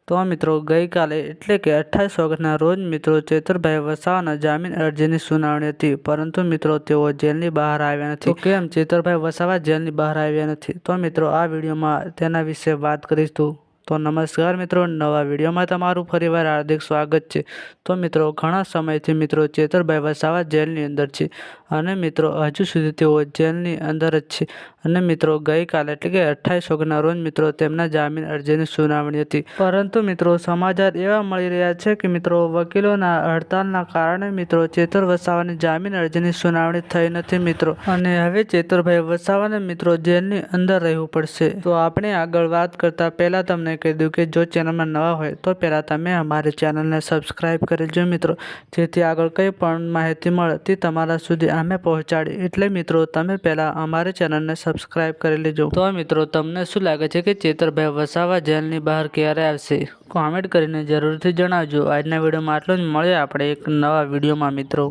તો મિત્રો ગઈકાલે એટલે કે 28 ઓગસ્ટના રોજ મિત્રો ચેતરભાઈ વસાવાના જામીન અરજીની સુનાવણી હતી, પરંતુ મિત્રો તેઓ જેલની બહાર આવ્યા નથી. તો કેમ ચેતરભાઈ વસાવા જેલની બહાર આવ્યા નથી? તો મિત્રો આ વિડીયોમાં તેના વિશે વાત કરીશું. તો નમસ્કાર મિત્રો, નવા વિડીયોમાં તમારું ફરીવાર હાર્દિક સ્વાગત છે. તો મિત્રો ઘણા સમયથી મિત્રો ચેતરભાઈ વસાવા જેલની અંદર છે અને મિત્રો હજુ સુધી તેઓ જેલની અંદર જ છે. અને મિત્રો ગઈકાલે એટલે કે 28 ઓગસ્ટના રોજ મિત્રો તેમના જામીન અરજીની સુનાવણી હતી, પરંતુ મિત્રો સમાચાર એવા મળી રહ્યા છે કે મિત્રો વકીલોના હડતાલના કારણે મિત્રો ચેતર વસાવાની જામીન અરજીની સુનાવણી થઈ નથી મિત્રો, અને હવે ચેતરભાઈ વસાવાને મિત્રો જેલની અંદર રહેવું પડશે. તો આપણે આગળ વાત કરતા પહેલા તમને કહી દઉં કે જો ચેનલમાં નવા હોય તો પહેલાં તમે અમારી ચેનલને સબસ્ક્રાઈબ કરી લેજો મિત્રો, જેથી આગળ કંઈ પણ માહિતી મળે તે તમારા સુધી અમે પહોંચાડી. એટલે મિત્રો તમે પહેલાં અમારી ચેનલને સબસ્ક્રાઈબ કરી લેજો. તો મિત્રો તમને શું લાગે છે કે ચેતરભાઈ વસાવા જેલની બહાર ક્યારે આવશે? કોમેન્ટ કરીને જરૂરથી જણાવજો. આજના વિડીયોમાં આટલું જ. મળીએ આપણે એક નવા વિડીયોમાં મિત્રો.